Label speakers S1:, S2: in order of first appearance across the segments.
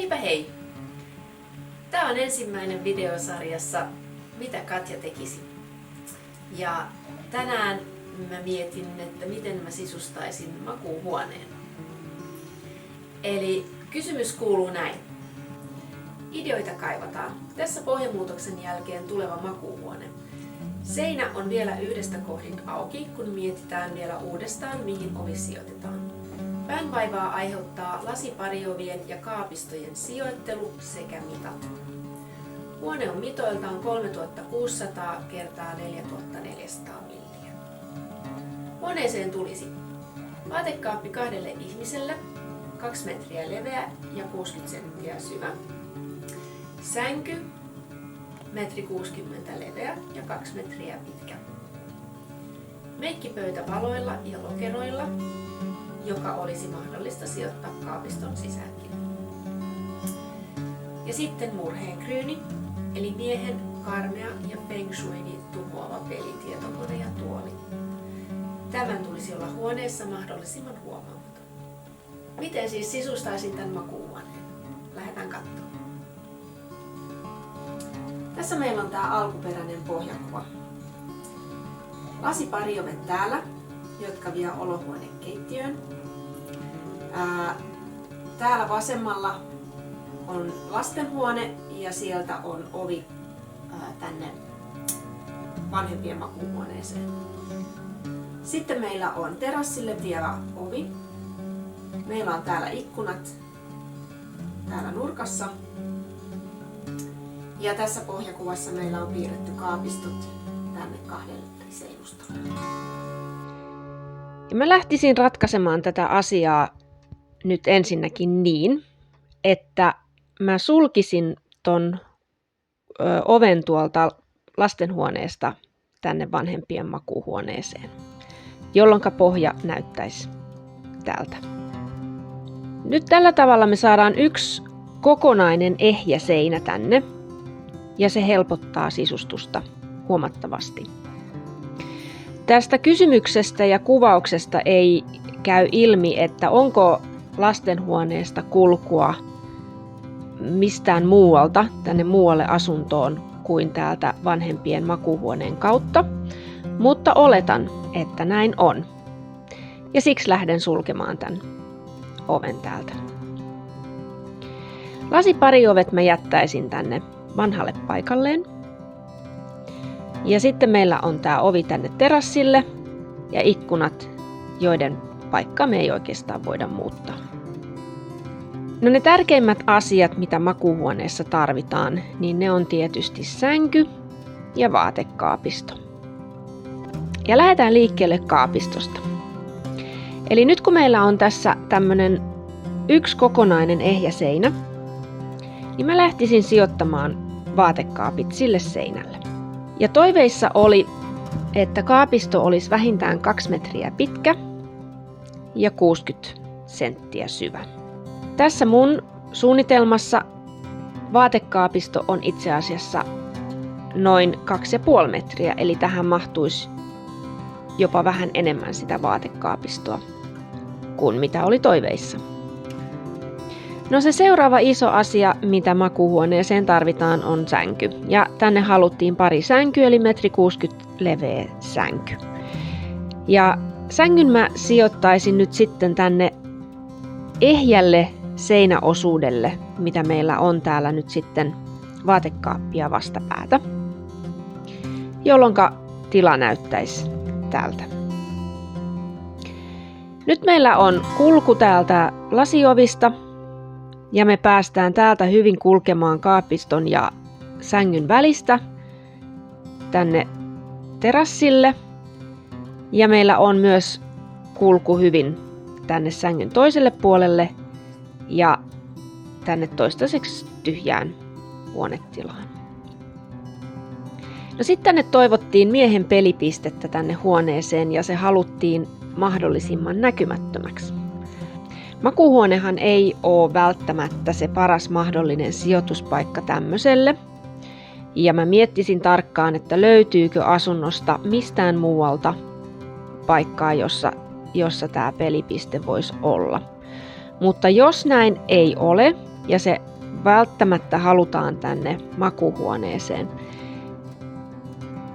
S1: Heipä hei! Tää on ensimmäinen videosarjassa Mitä Katja tekisi. Ja tänään mä mietin, että miten mä sisustaisin makuuhuoneen. Eli kysymys kuuluu näin. Ideoita kaivataan. Tässä pohjamuutoksen jälkeen tuleva makuuhuone. Seinä on vielä yhdestä kohdin auki, kun mietitään vielä uudestaan, mihin ovi sijoitetaan. Päänvaivaa aiheuttaa lasipariovien ja kaapistojen sijoittelu sekä mitat. Huone on mitoiltaan 3600 x 4400 milliä. Huoneeseen tulisi vaatekaappi 2 ihmiselle, 2 metriä leveä ja 60 senttiä syvä. Sänky, 1,60 m leveä ja 2 metriä pitkä. Meikkipöytä valoilla ja lokeroilla, joka olisi mahdollista sijoittaa kaapiston sisäänkin. Ja sitten murheenkryyni, eli miehen karmea ja feng shuini tuhoava pelitietokone ja tuoli. Tämän tulisi olla huoneessa mahdollisimman huomaamaton. Miten siis sisustaisin tämän makuuhuoneen? Lähdetään katsomaan. Tässä meillä on tämä alkuperäinen pohjakuva. Lasipariovet täällä, jotka vie olohuoneen keittiöön. Täällä vasemmalla on lastenhuone ja sieltä on ovi tänne vanhempien makuuhuoneeseen. Sitten meillä on terassille vievä ovi. Meillä on täällä ikkunat täällä nurkassa. Ja tässä pohjakuvassa meillä on piirretty kaapistot tänne 2 seilustalle.
S2: Ja mä lähtisin ratkaisemaan tätä asiaa nyt ensinnäkin niin, että mä sulkisin ton oven tuolta lastenhuoneesta tänne vanhempien makuuhuoneeseen, jolloin pohja näyttäisi tältä. Nyt tällä tavalla me saadaan yksi kokonainen ehjä seinä tänne ja se helpottaa sisustusta huomattavasti. Tästä kysymyksestä ja kuvauksesta ei käy ilmi, että onko lastenhuoneesta kulkua mistään muualta tänne muualle asuntoon kuin täältä vanhempien makuuhuoneen kautta, mutta oletan, että näin on. Ja siksi lähden sulkemaan tämän oven täältä. Lasipariovet mä jättäisin tänne vanhalle paikalleen. Ja sitten meillä on tämä ovi tänne terassille ja ikkunat, joiden paikkaa me ei oikeastaan voida muuttaa. No ne tärkeimmät asiat, mitä makuuhuoneessa tarvitaan, niin ne on tietysti sänky ja vaatekaapisto. Ja lähdetään liikkeelle kaapistosta. Eli nyt kun meillä on tässä tämmönen yksi kokonainen ehjä seinä, niin mä lähtisin sijoittamaan vaatekaapit sille seinälle. Ja toiveissa oli, että kaapisto olisi vähintään 2 metriä pitkä ja 60 senttiä syvä. Tässä mun suunnitelmassa vaatekaapisto on itse asiassa noin 2,5 metriä, eli tähän mahtuisi jopa vähän enemmän sitä vaatekaapistoa kuin mitä oli toiveissa. No se seuraava iso asia, mitä makuuhuoneeseen tarvitaan, on sänky. Ja tänne haluttiin pari sänkyä, eli 1,60 m leveä sänky. Ja sängyn mä sijoittaisin nyt sitten tänne ehjälle seinäosuudelle, mitä meillä on täällä nyt sitten vaatekaappia vastapäätä, jolloin tila näyttäisi tältä. Nyt meillä on kulku täältä lasiovista ja me päästään täältä hyvin kulkemaan kaapiston ja sängyn välistä tänne terassille ja meillä on myös kulku hyvin tänne sängyn toiselle puolelle ja tänne toistaiseksi tyhjään huonetilaan. No sitten tänne toivottiin miehen pelipistettä tänne huoneeseen ja se haluttiin mahdollisimman näkymättömäksi. Makuuhuonehan ei ole välttämättä se paras mahdollinen sijoituspaikka tämmöiselle. Ja mä miettisin tarkkaan, että löytyykö asunnosta mistään muualta paikkaa, jossa tämä pelipiste voisi olla. Mutta jos näin ei ole ja se välttämättä halutaan tänne makuuhuoneeseen,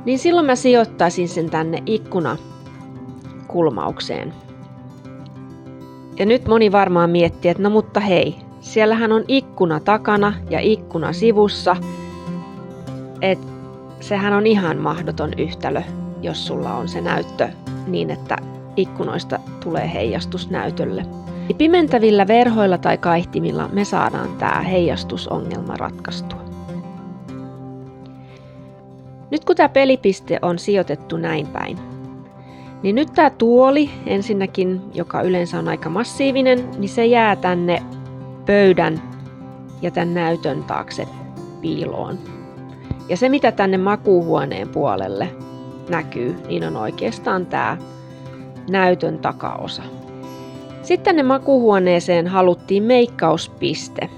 S2: niin silloin mä sijoittaisin sen tänne ikkunakulmaukseen. Ja nyt moni varmaan miettii, että no mutta hei, siellähän on ikkuna takana ja ikkuna sivussa, että sehän on ihan mahdoton yhtälö, jos sulla on se näyttö niin, että ikkunoista tulee heijastus näytölle. Pimentävillä verhoilla tai kaihtimilla me saadaan tämä heijastusongelma ratkaistua. Nyt kun tämä pelipiste on sijoitettu näin päin, niin nyt tämä tuoli ensinnäkin, joka yleensä on aika massiivinen, niin se jää tänne pöydän ja tämän näytön taakse piiloon. Ja se mitä tänne makuuhuoneen puolelle näkyy, niin on oikeastaan tämä näytön takaosa. Sitten tänne makuuhuoneeseen haluttiin meikkauspiste.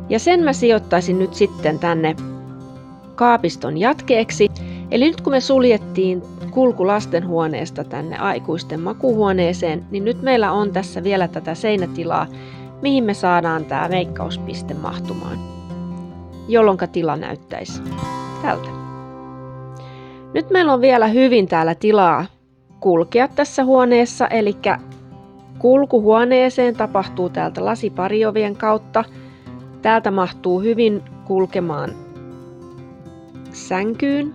S2: Ja sen mä sijoittaisin nyt sitten tänne kaapiston jatkeeksi. Eli nyt kun me suljettiin kulku lastenhuoneesta tänne aikuisten makuuhuoneeseen, niin nyt meillä on tässä vielä tätä seinätilaa, mihin me saadaan tämä meikkauspiste mahtumaan, jolloin tila näyttäisi tältä. Nyt meillä on vielä hyvin täällä tilaa kulkea tässä huoneessa, eli kulku huoneeseen tapahtuu täältä lasipariovien kautta. Täältä mahtuu hyvin kulkemaan sänkyyn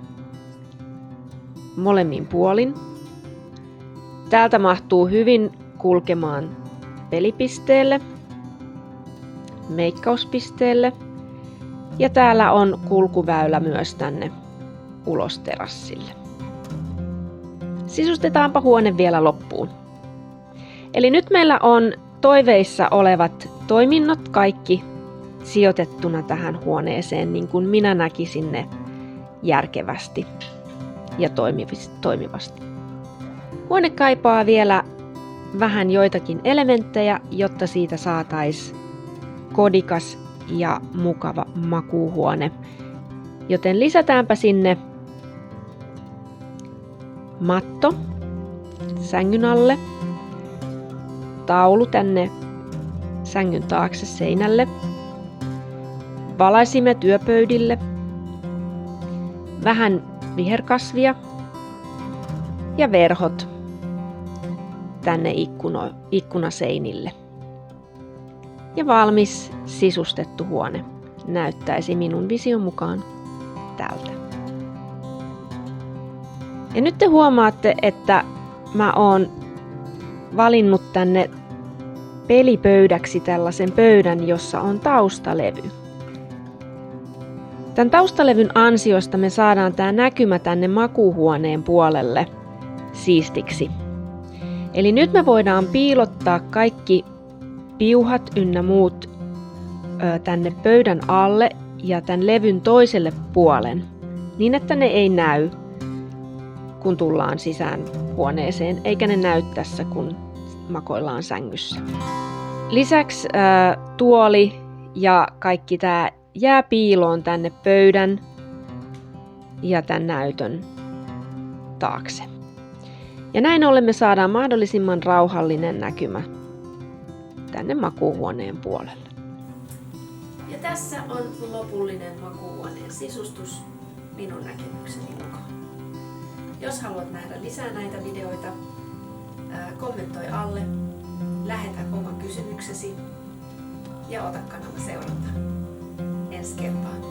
S2: molemmin puolin. Täältä mahtuu hyvin kulkemaan pelipisteelle, meikkauspisteelle ja täällä on kulkuväylä myös tänne ulos terassille. Sisustetaanpa huone vielä loppuun. Eli nyt meillä on toiveissa olevat toiminnot kaikki sijoitettuna tähän huoneeseen niin kuin minä näkisin ne järkevästi ja toimivasti. Huone kaipaa vielä vähän joitakin elementtejä, jotta siitä saataisiin kodikas ja mukava makuuhuone. Joten lisätäänpä sinne matto sängyn alle, taulu tänne sängyn taakse seinälle, valaisimet työpöydille, vähän viherkasvia ja verhot tänne ikkunaseinille. Ja valmis sisustettu huone näyttäisi minun vision mukaan tältä. Ja nyt te huomaatte, että mä oon valinnut tänne pelipöydäksi tällaisen pöydän, jossa on taustalevy. Tämän taustalevyn ansiosta me saadaan tämä näkymä tänne makuuhuoneen puolelle siistiksi. Eli nyt me voidaan piilottaa kaikki piuhat ynnä muut tänne pöydän alle ja tämän levyn toiselle puolen, niin että ne ei näy, kun tullaan sisään huoneeseen, eikä ne näy tässä, kun makoillaan sängyssä. Lisäksi tuoli ja kaikki tämä jää piiloon tänne pöydän ja tämän näytön taakse. Ja näin ollen me saadaan mahdollisimman rauhallinen näkymä tänne makuuhuoneen puolelle.
S1: Ja tässä on lopullinen makuuhuoneen sisustus minun näkemykseni mukaan. Jos haluat nähdä lisää näitä videoita, kommentoi alle, lähetä oma kysymyksesi ja ota kanava seurantaan. Ensi kertaan.